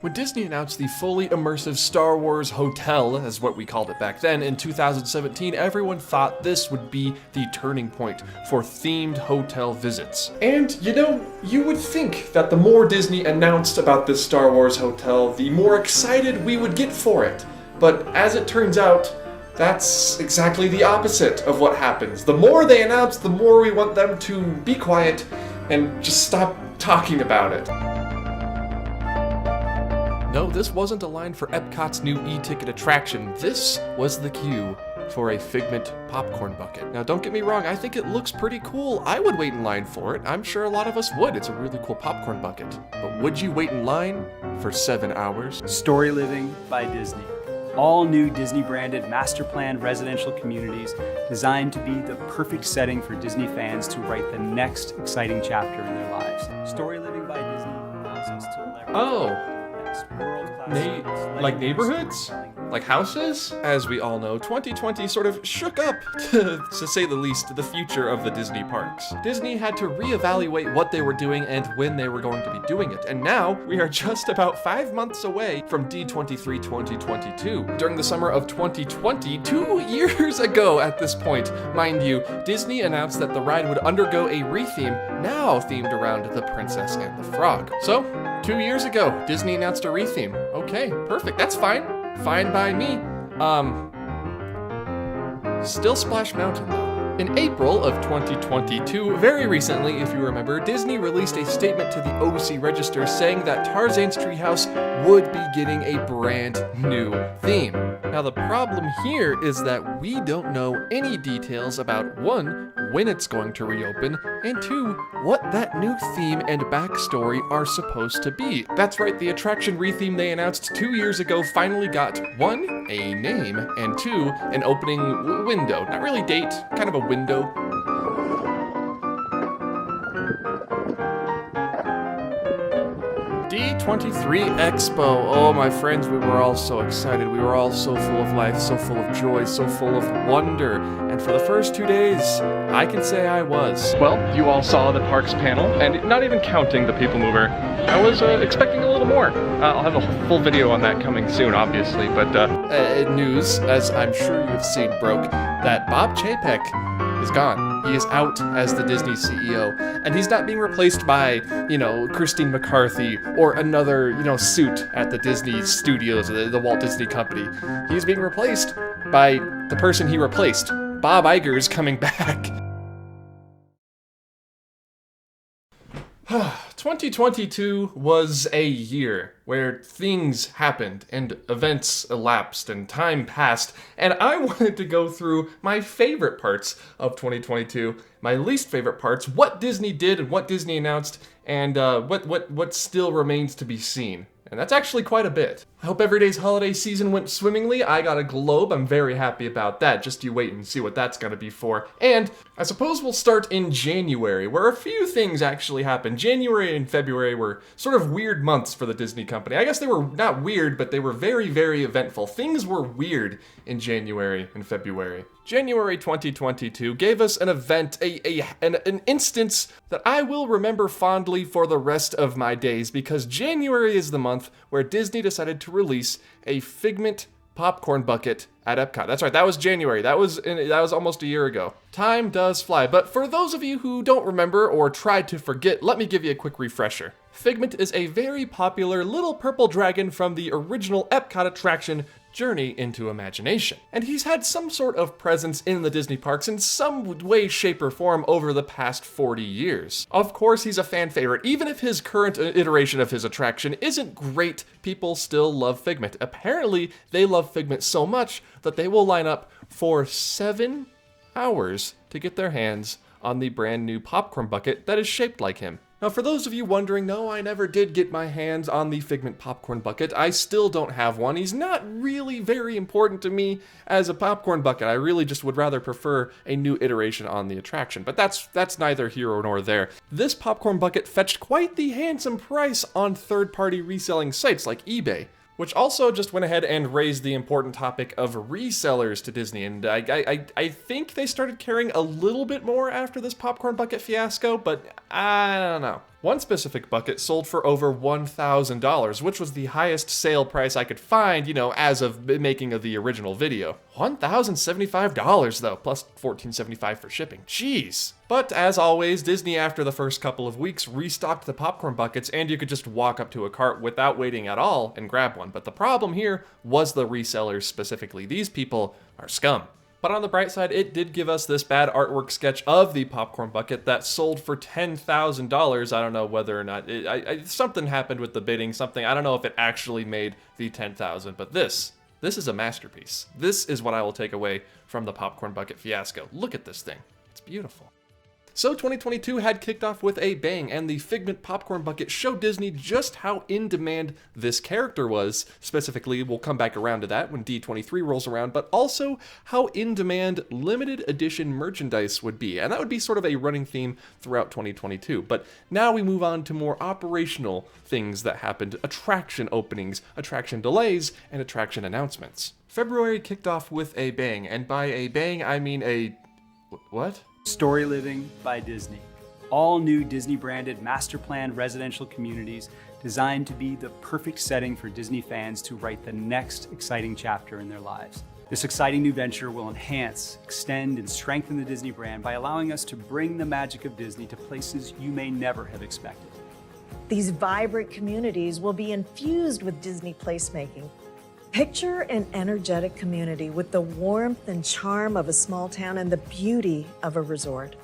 When Disney announced the fully immersive Star Wars Hotel, as what we called it back then, in 2017, everyone thought this would be the turning point for themed hotel visits. And, you know, you would think that the more Disney announced about this Star Wars Hotel, the more excited we would get for it. But as it turns out, that's exactly the opposite of what happens. The more they announce, the more we want them to be quiet and just stop talking about it. No, this wasn't a line for Epcot's new e-ticket attraction. This was the queue for a Figment popcorn bucket. Now, don't get me wrong, I think it looks pretty cool. I would wait in line for it. I'm sure a lot of us would. It's a really cool popcorn bucket. But would you wait in line for 7 hours? Storyliving by Disney. All new Disney-branded master-planned residential communities designed to be the perfect setting for Disney fans to write the next exciting chapter in their lives. Storyliving by Disney allows us to leverage like neighborhoods? Like houses? As we all know, 2020 sort of shook up, to say the least, the future of the Disney parks. Disney had to reevaluate what they were doing and when they were going to be doing it, and now we are just about 5 months away from D23 2022. During the summer of 2020, 2 years ago at this point, mind you, Disney announced that the ride would undergo a retheme, now themed around The Princess and the Frog. So, 2 years ago, Disney announced a retheme. Okay, perfect, that's fine. Fine by me. Still Splash Mountain though. In April of 2022, very recently if you remember, Disney released a statement to the OC Register saying that Tarzan's Treehouse would be getting a brand new theme. Now the problem here is that we don't know any details about 1, when it's going to reopen, and 2, what that new theme and backstory are supposed to be. That's right, the attraction retheme they announced 2 years ago finally got 1, a name, and 2, an opening window. Not really date, kind of a window. D23 Expo. Oh, my friends, we were all so excited. We were all so full of life, so full of joy, so full of wonder. And for the first 2 days, I can say I was. Well, you all saw the parks panel, and not even counting the People Mover, I was expecting a little more. I'll have a full video on that coming soon, obviously, but news, as I'm sure you've seen, broke, that Bob Chapek is gone. He is out as the Disney CEO, and he's not being replaced by, Christine McCarthy or another, suit at the Disney Studios, the Walt Disney Company. He's being replaced by the person he replaced. Bob Iger is coming back. 2022 was a year where things happened and events elapsed and time passed, and I wanted to go through my favorite parts of 2022, my least favorite parts, what Disney did and what Disney announced, and what still remains to be seen. And that's actually quite a bit. I hope every day's holiday season went swimmingly. I got a globe. I'm very happy about that. Just you wait and see what that's gonna be for. And I suppose we'll start in January, where a few things actually happened. January and February were sort of weird months for the Disney company. I guess they were not weird, but they were very, very eventful. Things were weird in January and February. January 2022 gave us an event, an instance that I will remember fondly for the rest of my days, because January is the month where Disney decided to release a Figment popcorn bucket at Epcot. That's right, that was January. That was almost a year ago. Time does fly, but for those of you who don't remember or tried to forget, let me give you a quick refresher. Figment is a very popular little purple dragon from the original Epcot attraction, Journey into Imagination. And he's had some sort of presence in the Disney parks in some way, shape, or form over the past 40 years. Of course, he's a fan favorite. Even if his current iteration of his attraction isn't great, people still love Figment. Apparently, they love Figment so much that they will line up for 7 hours to get their hands on the brand new popcorn bucket that is shaped like him. Now, for those of you wondering, no, I never did get my hands on the Figment popcorn bucket. I still don't have one. He's not really very important to me as a popcorn bucket. I really just would rather prefer a new iteration on the attraction, but that's neither here nor there. This popcorn bucket fetched quite the handsome price on third-party reselling sites like eBay, which also just went ahead and raised the important topic of resellers to Disney, and I think they started caring a little bit more after this popcorn bucket fiasco, but I don't know. One specific bucket sold for over $1,000, which was the highest sale price I could find, as of making of the original video. $1,075 though, plus $14.75 for shipping. Jeez. But as always, Disney after the first couple of weeks restocked the popcorn buckets, and you could just walk up to a cart without waiting at all and grab one. But the problem here was the resellers specifically. These people are scum. But on the bright side, it did give us this bad artwork sketch of the popcorn bucket that sold for $10,000. I don't know whether or not, something happened with the bidding, I don't know if it actually made the $10,000, but this is a masterpiece. This is what I will take away from the popcorn bucket fiasco. Look at this thing. It's beautiful. So 2022 had kicked off with a bang, and the Figment popcorn bucket showed Disney just how in demand this character was. Specifically, we'll come back around to that when D23 rolls around, but also how in demand limited edition merchandise would be. And that would be sort of a running theme throughout 2022. But now we move on to more operational things that happened: attraction openings, attraction delays, and attraction announcements. February kicked off with a bang, and by a bang, I mean a... what? Storyliving by Disney. All new Disney branded master plan residential communities designed to be the perfect setting for Disney fans to write the next exciting chapter in their lives. This exciting new venture will enhance, extend, and strengthen the Disney brand by allowing us to bring the magic of Disney to places you may never have expected. These vibrant communities will be infused with Disney placemaking. Picture an energetic community with the warmth and charm of a small town and the beauty of a resort.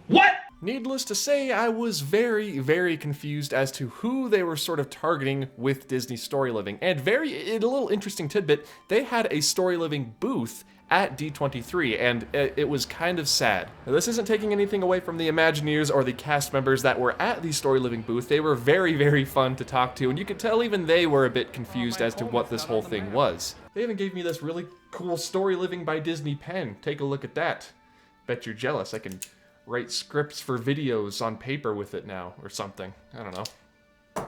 What? Needless to say, I was very, very confused as to who they were sort of targeting with Disney Storyliving. And a little interesting tidbit, they had a Storyliving booth at D23, and it was kind of sad. Now, this isn't taking anything away from the Imagineers or the cast members that were at the Storyliving booth. They were very, very fun to talk to, and you could tell even they were a bit confused as to what this whole thing was. They even gave me this really cool Storyliving by Disney pen. Take a look at that. Bet you're jealous. I can write scripts for videos on paper with it now, or something. I don't know.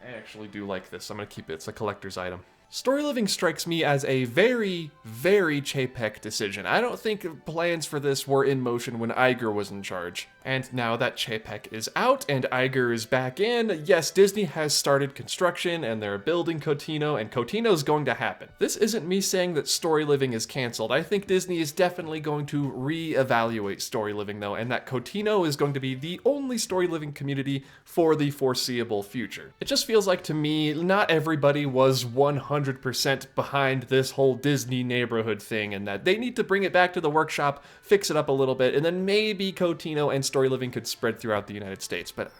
I actually do like this. I'm gonna keep it. It's a collector's item. Storyliving strikes me as a very, very Chapek decision. I don't think plans for this were in motion when Iger was in charge. And now that Chapek is out and Iger is back in, yes, Disney has started construction and they're building Cotino, and Cotino's going to happen. This isn't me saying that Storyliving is canceled. I think Disney is definitely going to re-evaluate Storyliving though, and that Cotino is going to be the only Storyliving community for the foreseeable future. It just feels like to me, not everybody was 100% behind this whole Disney neighborhood thing, and that they need to bring it back to the workshop, fix it up a little bit, and then maybe Cotino and Storyliving could spread throughout the United States. But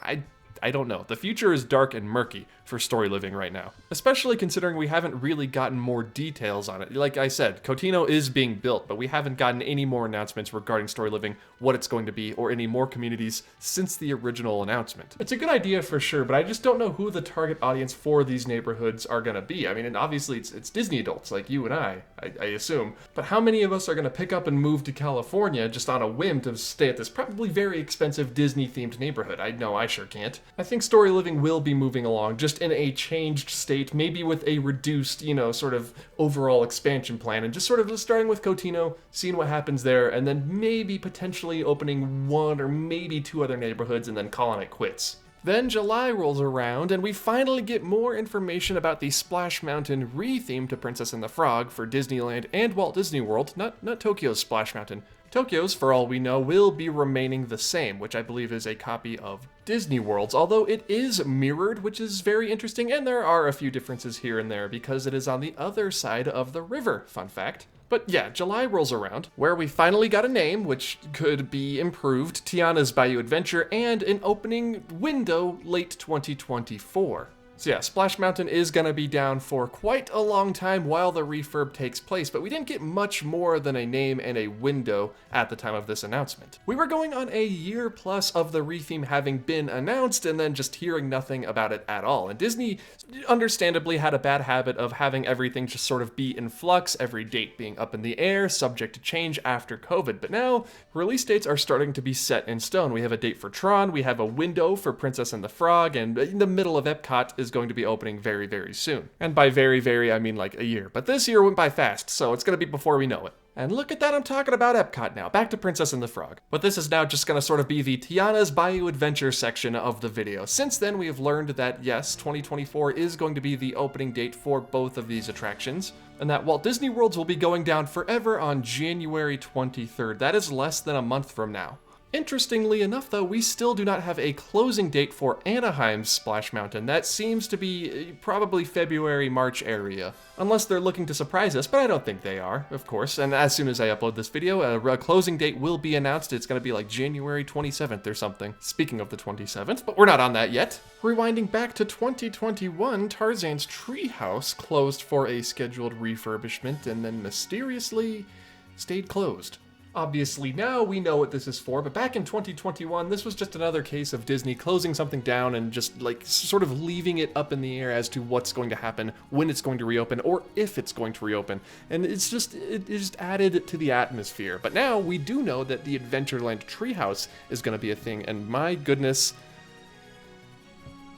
I don't know. The future is dark and murky for Storyliving right now, especially considering we haven't really gotten more details on it. Like I said, Cotino is being built, but we haven't gotten any more announcements regarding Storyliving, what it's going to be, or any more communities since the original announcement. It's a good idea for sure, but I just don't know who the target audience for these neighborhoods are going to be. I mean, and obviously it's Disney adults like you and I assume, but how many of us are going to pick up and move to California just on a whim to stay at this probably very expensive Disney-themed neighborhood? I know I sure can't. I think Storyliving will be moving along, just in a changed state, maybe with a reduced, sort of overall expansion plan, and just sort of starting with Cotino, seeing what happens there, and then maybe potentially opening one or maybe two other neighborhoods and then calling it quits. Then July rolls around, and we finally get more information about the Splash Mountain re-theme to Princess and the Frog for Disneyland and Walt Disney World, not Tokyo's Splash Mountain. Tokyo's, for all we know, will be remaining the same, which I believe is a copy of Disney World's, although it is mirrored, which is very interesting, and there are a few differences here and there because it is on the other side of the river, fun fact. But yeah, July rolls around, where we finally got a name, which could be improved, Tiana's Bayou Adventure, and an opening window late 2024. So yeah, Splash Mountain is gonna be down for quite a long time while the refurb takes place, but we didn't get much more than a name and a window at the time of this announcement. We were going on a year plus of the retheme having been announced and then just hearing nothing about it at all. And Disney understandably had a bad habit of having everything just sort of be in flux, every date being up in the air, subject to change after COVID. But now, release dates are starting to be set in stone. We have a date for Tron, we have a window for Princess and the Frog, and in the middle of Epcot is going to be opening very, very soon. And by very, very, I mean like a year. But this year went by fast, so it's going to be before we know it. And look at that, I'm talking about Epcot now. Back to Princess and the Frog. But this is now just gonna sort of be the Tiana's Bayou Adventure section of the video. Since then, we have learned that yes, 2024 is going to be the opening date for both of these attractions, and that Walt Disney World's will be going down forever on January 23rd. That is less than a month from now. Interestingly enough, though, we still do not have a closing date for Anaheim's Splash Mountain. That seems to be probably February, March area. Unless they're looking to surprise us, but I don't think they are, of course. And as soon as I upload this video, a closing date will be announced. It's going to be like January 27th or something. Speaking of the 27th, but we're not on that yet. Rewinding back to 2021, Tarzan's Treehouse closed for a scheduled refurbishment and then mysteriously stayed closed. Obviously now we know what this is for, but back in 2021, this was just another case of Disney closing something down and just like sort of leaving it up in the air as to what's going to happen, when it's going to reopen, or if it's going to reopen. And it just added to the atmosphere. But now we do know that the Adventureland Treehouse is going to be a thing, and my goodness,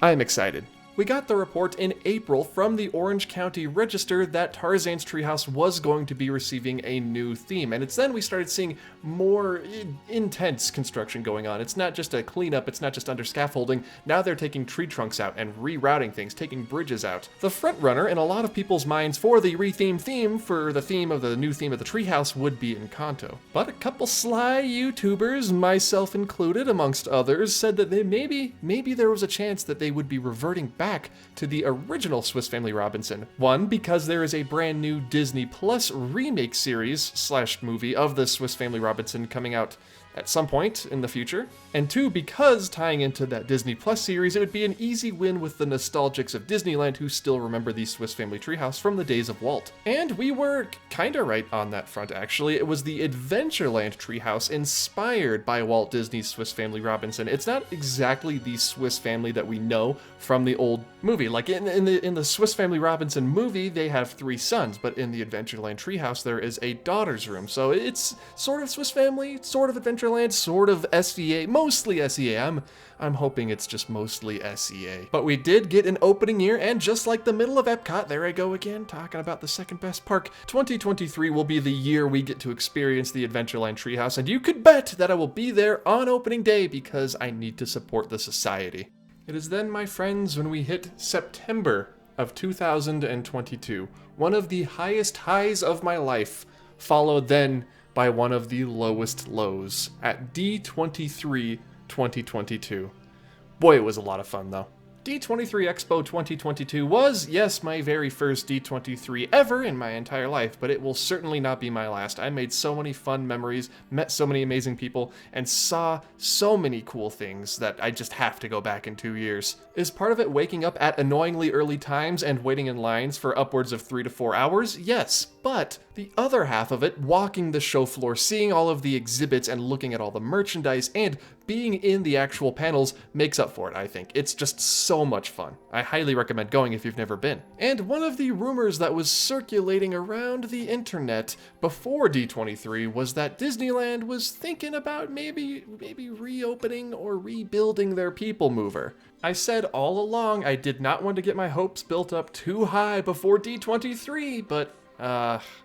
I'm excited. We got the report in April from the Orange County Register that Tarzan's Treehouse was going to be receiving a new theme, and it's then we started seeing more intense construction going on. It's not just a cleanup, it's not just under scaffolding, now they're taking tree trunks out and rerouting things, taking bridges out. The front runner in a lot of people's minds for the rethemed theme, for the theme of the new theme of the Treehouse, would be Encanto. But a couple sly YouTubers, myself included amongst others, said that maybe there was a chance that they would be reverting back to the original Swiss Family Robinson. One, because there is a brand new Disney Plus remake series / movie of the Swiss Family Robinson coming out at some point in the future. And two, because tying into that Disney Plus series, it would be an easy win with the nostalgics of Disneyland who still remember the Swiss Family Treehouse from the days of Walt. And we were kinda right on that front, actually. It was the Adventureland Treehouse inspired by Walt Disney's Swiss Family Robinson. It's not exactly the Swiss family that we know from the old movie. Like in the Swiss Family Robinson movie, they have 3 sons, but in the Adventureland Treehouse, there is a daughter's room. So it's sort of Swiss Family, sort of Adventureland, sort of SEA, mostly SEA. I'm hoping it's just mostly SEA. But we did get an opening year, and just like the middle of Epcot, there I go again, talking about the second best park, 2023 will be the year we get to experience the Adventureland Treehouse, and you could bet that I will be there on opening day because I need to support the society. It is then, my friends, when we hit September of 2022, one of the highest highs of my life, followed then by one of the lowest lows at D23 2022. Boy, it was a lot of fun though. D23 Expo 2022 was, yes, my very first D23 ever in my entire life, but it will certainly not be my last. I made so many fun memories, met so many amazing people, and saw so many cool things that I just have to go back in 2 years. Is part of it waking up at annoyingly early times and waiting in lines for upwards of 3 to 4 hours? Yes, but the other half of it, walking the show floor, seeing all of the exhibits and looking at all the merchandise and being in the actual panels makes up for it, I think. It's just so much fun. I highly recommend going if you've never been. And one of the rumors that was circulating around the internet before D23 was that Disneyland was thinking about maybe reopening or rebuilding their People Mover. I said all along I did not want to get my hopes built up too high before D23, but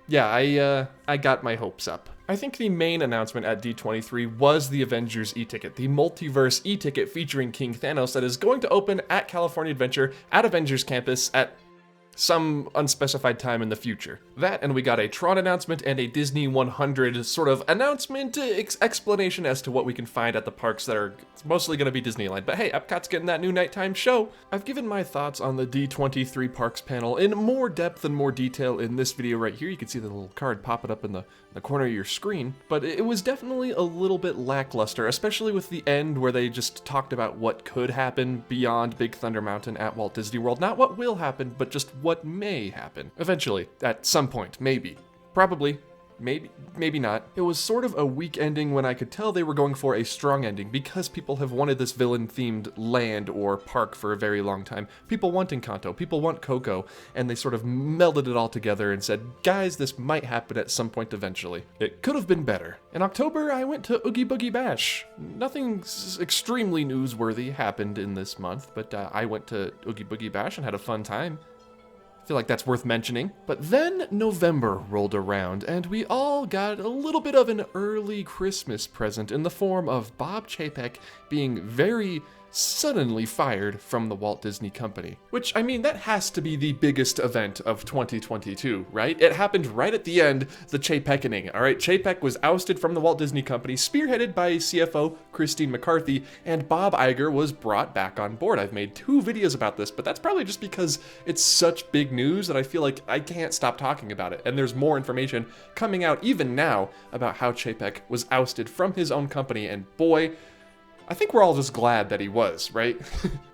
yeah, I got my hopes up. I think the main announcement at D23 was the Avengers e-ticket, the multiverse e-ticket featuring King Thanos that is going to open at California Adventure at Avengers Campus at some unspecified time in the future. That, and we got a Tron announcement and a Disney 100 sort of announcement explanation as to what we can find at the parks that are mostly going to be Disneyland. But hey, Epcot's getting that new nighttime show. I've given my thoughts on the D23 Parks panel in more depth and more detail in this video right here. You can see the little card popping up in the corner of your screen, but it was definitely a little bit lackluster, especially with the end where they just talked about what could happen beyond Big Thunder Mountain at Walt Disney World. Not what will happen, but just what may happen. Eventually, at some point, maybe. Probably. Maybe not. It was sort of a weak ending when I could tell they were going for a strong ending because people have wanted this villain-themed land or park for a very long time. People want Encanto, people want Coco, and they sort of melded it all together and said, guys, this might happen at some point eventually. It could have been better. In October, I went to Oogie Boogie Bash. Nothing extremely newsworthy happened in this month, but I went to Oogie Boogie Bash and had a fun time. I feel like that's worth mentioning. But then November rolled around, and we all got a little bit of an early Christmas present in the form of Bob Chapek being very suddenly fired from the Walt Disney Company. Which, I mean, that has to be the biggest event of 2022, right? It happened right at the end, the Chapekening, all right? Chapek was ousted from the Walt Disney Company, spearheaded by CFO Christine McCarthy, and Bob Iger was brought back on board. I've made 2 videos about this, but that's probably just because it's such big news that I feel like I can't stop talking about it. And there's more information coming out even now about how Chapek was ousted from his own company, and boy, I think we're all just glad that he was, right?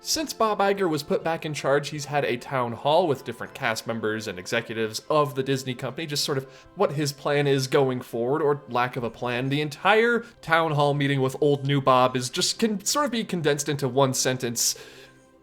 Since Bob Iger was put back in charge, he's had a town hall with different cast members and executives of the Disney Company, just sort of what his plan is going forward, or lack of a plan. The entire town hall meeting with old new Bob can sort of be condensed into one sentence: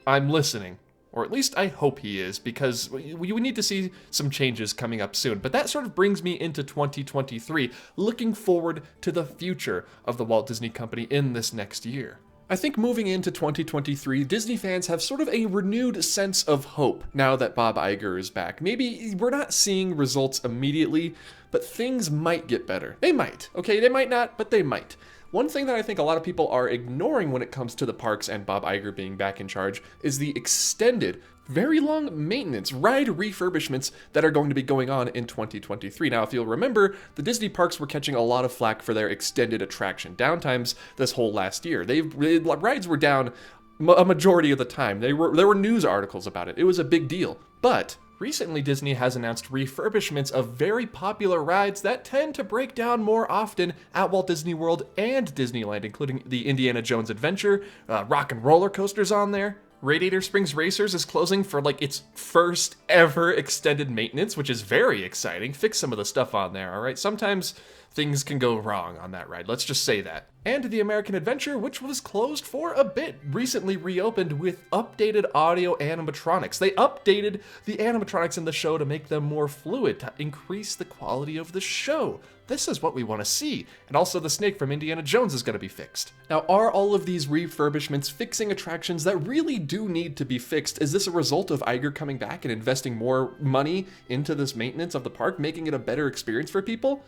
I'm listening. Or at least I hope he is, because we need to see some changes coming up soon. But that sort of brings me into 2023, looking forward to the future of the Walt Disney Company in this next year. I think moving into 2023, Disney fans have sort of a renewed sense of hope now that Bob Iger is back. Maybe we're not seeing results immediately, but things might get better. They might, okay? They might not, but they might. One thing that I think a lot of people are ignoring when it comes to the parks and Bob Iger being back in charge is the extended, very long maintenance, ride refurbishments that are going to be going on in 2023. Now, if you'll remember, the Disney parks were catching a lot of flack for their extended attraction downtimes this whole last year. Rides were down a majority of the time. There were news articles about it. It was a big deal. But recently, Disney has announced refurbishments of very popular rides that tend to break down more often at Walt Disney World and Disneyland, including the Indiana Jones Adventure, Rock and Roller Coaster's on there. Radiator Springs Racers is closing for like its first ever extended maintenance, which is very exciting. Fix some of the stuff on there, all right? Sometimes things can go wrong on that ride, let's just say that. And the American Adventure, which was closed for a bit, recently reopened with updated audio animatronics. They updated the animatronics in the show to make them more fluid, to increase the quality of the show. This is what we want to see. And also the snake from Indiana Jones is going to be fixed. Now, are all of these refurbishments fixing attractions that really do need to be fixed? Is this a result of Iger coming back and investing more money into this maintenance of the park, making it a better experience for people?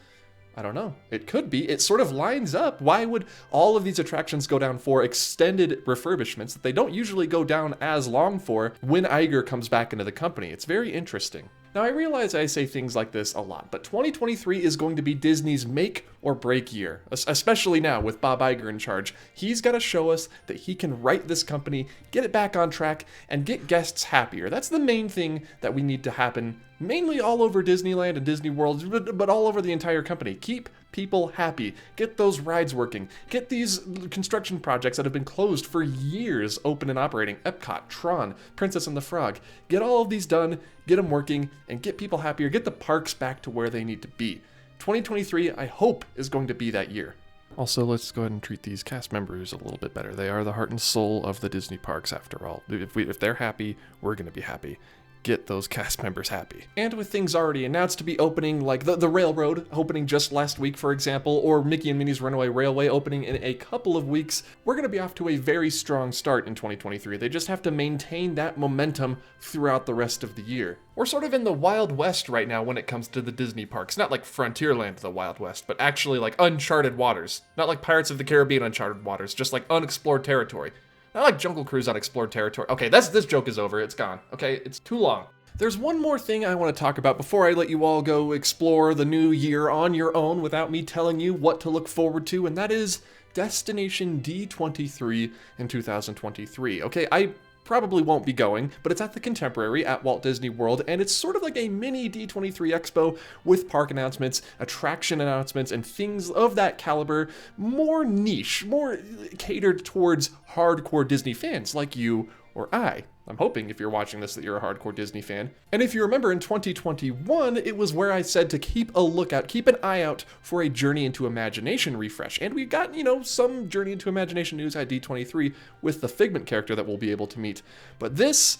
I don't know. It could be. It sort of lines up. Why would all of these attractions go down for extended refurbishments that they don't usually go down as long for when Iger comes back into the company? It's very interesting. Now, I realize I say things like this a lot, but 2023 is going to be Disney's make or break year, especially now with Bob Iger in charge. He's got to show us that he can right this company, get it back on track, and get guests happier. That's the main thing that we need to happen, mainly all over Disneyland and Disney World, but all over the entire company. Keep people happy, get those rides working, get these construction projects that have been closed for years open and operating. Epcot, Tron, Princess and the Frog. Get all of these done, get them working, and get people happier, get the parks back to where they need to be. 2023, I hope, is going to be that year. Also, let's go ahead and treat these cast members a little bit better. They are the heart and soul of the Disney parks, after all. If they're happy, we're going to be happy. Get those cast members happy. And with things already announced to be opening, like the railroad opening just last week, for example, or Mickey and Minnie's Runaway Railway opening in a couple of weeks, we're going to be off to a very strong start in 2023. They just have to maintain that momentum throughout the rest of the year. We're sort of in the Wild West right now when it comes to the Disney parks. Not like Frontierland, the Wild West, but actually like uncharted waters. Not like Pirates of the Caribbean uncharted waters, just like unexplored territory. Not like Jungle Cruise unexplored territory. Okay, this joke is over. It's gone. Okay, it's too long. There's one more thing I want to talk about before I let you all go explore the new year on your own without me telling you what to look forward to, and that is Destination D23 in 2023. Okay, I probably won't be going, but it's at the Contemporary at Walt Disney World, and it's sort of like a mini D23 Expo with park announcements, attraction announcements, and things of that caliber, more niche, more catered towards hardcore Disney fans like you or I. I'm hoping if you're watching this that you're a hardcore Disney fan. And if you remember in 2021, it was where I said to keep a lookout, keep an eye out for a Journey into Imagination refresh. And we got, some Journey into Imagination news at D23 with the Figment character that we'll be able to meet. But this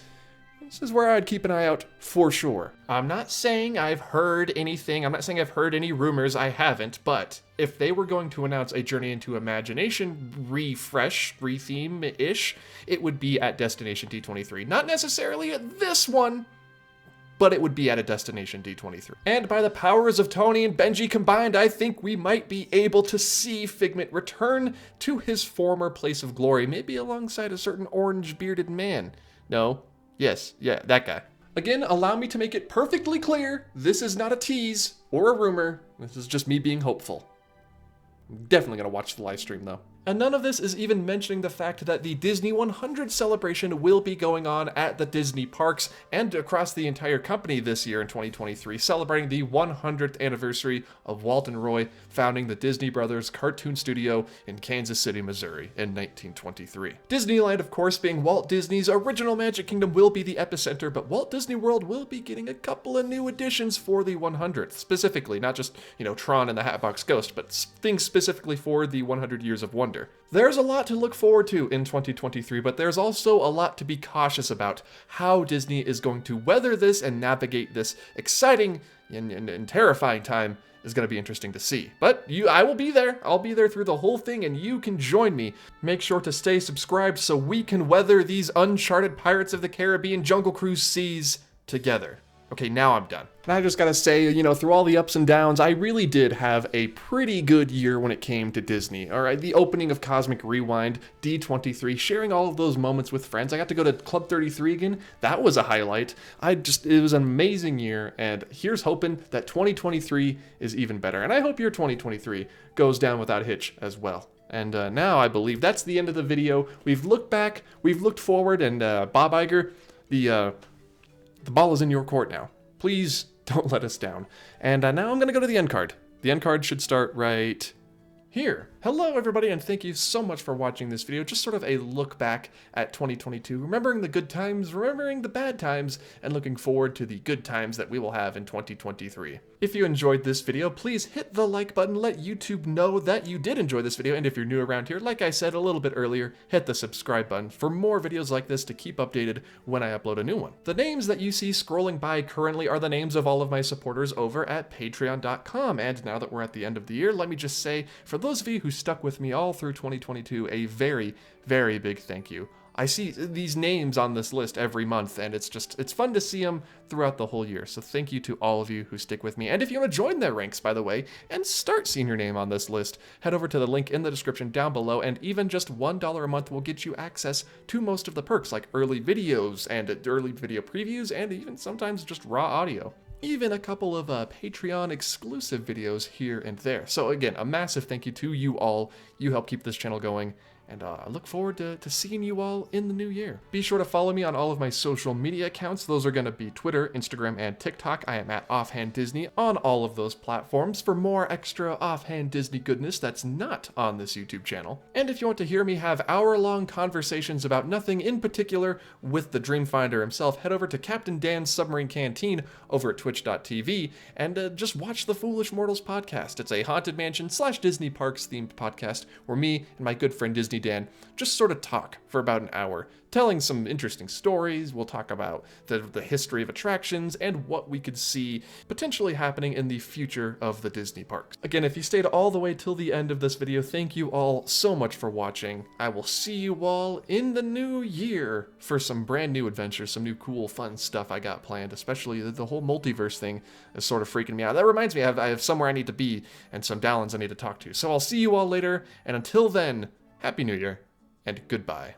is where I'd keep an eye out for sure. I'm not saying I've heard anything. I'm not saying I've heard any rumors. I haven't. But if they were going to announce a Journey into Imagination refresh, retheme-ish, it would be at Destination D23. Not necessarily at this one, but it would be at a destination D23. And by the powers of Tony and Benji combined, I think we might be able to see Figment return to his former place of glory, maybe alongside a certain orange-bearded man. No, yes, yeah, that guy. Again, allow me to make it perfectly clear, this is not a tease or a rumor, this is just me being hopeful. I'm definitely gonna watch the live stream though. And none of this is even mentioning the fact that the Disney 100 celebration will be going on at the Disney parks and across the entire company this year in 2023, celebrating the 100th anniversary of Walt and Roy founding the Disney Brothers Cartoon Studio in Kansas City, Missouri in 1923. Disneyland, of course, being Walt Disney's original Magic Kingdom, will be the epicenter, but Walt Disney World will be getting a couple of new additions for the 100th, specifically, not just, Tron and the Hatbox Ghost, but things specifically for the 100 Years of Wonder. There's a lot to look forward to in 2023, but there's also a lot to be cautious about how Disney is going to weather this and navigate this exciting and terrifying time is going to be interesting to see. But I will be there. I'll be there through the whole thing, and you can join me. Make sure to stay subscribed so we can weather these uncharted Pirates of the Caribbean Jungle Cruise seas together. Okay, now I'm done. And I just gotta say, through all the ups and downs, I really did have a pretty good year when it came to Disney. All right, the opening of Cosmic Rewind, D23, sharing all of those moments with friends. I got to go to Club 33 again. That was a highlight. It was an amazing year, and here's hoping that 2023 is even better. And I hope your 2023 goes down without a hitch as well. And now I believe that's the end of the video. We've looked back, we've looked forward, and Bob Iger, the ball is in your court now. Please don't let us down. And now I'm going to go to the end card. The end card should start right here. Hello everybody, and thank you so much for watching this video. Just sort of a look back at 2022, remembering the good times, remembering the bad times, and looking forward to the good times that we will have in 2023. If you enjoyed this video, please hit the like button, let YouTube know that you did enjoy this video, and if you're new around here, like I said a little bit earlier, hit the subscribe button for more videos like this to keep updated when I upload a new one. The names that you see scrolling by currently are the names of all of my supporters over at patreon.com, and now that we're at the end of the year, let me just say, for those of you who stuck with me all through 2022, a very, very big thank you. I see these names on this list every month, and it's fun to see them throughout the whole year. So thank you to all of you who stick with me. And if you want to join their ranks, by the way, and start seeing your name on this list, head over to the link in the description down below, and even just $1 a month will get you access to most of the perks, like early videos and early video previews, and even sometimes just raw audio. Even a couple of Patreon exclusive videos here and there. So again, a massive thank you to you all. You help keep this channel going. And I look forward to seeing you all in the new year. Be sure to follow me on all of my social media accounts. Those are going to be Twitter, Instagram, and TikTok. I am at Offhand Disney on all of those platforms for more extra Offhand Disney goodness that's not on this YouTube channel. And if you want to hear me have hour-long conversations about nothing in particular with the Dreamfinder himself, head over to Captain Dan's Submarine Canteen over at twitch.tv and just watch the Foolish Mortals podcast. It's a Haunted Mansion / Disney Parks themed podcast where me and my good friend Disney Dan just sort of talk for about an hour, telling some interesting stories. We'll talk about the history of attractions and what we could see potentially happening in the future of the Disney parks. Again, if you stayed all the way till the end of this video, thank you all so much for watching. I will see you all in the new year for some brand new adventures, some new cool fun stuff I got planned, especially the whole multiverse thing is sort of freaking me out. That reminds me, I have somewhere I need to be and some Dallins I need to talk to. So I'll see you all later, and until then, Happy New Year, and goodbye.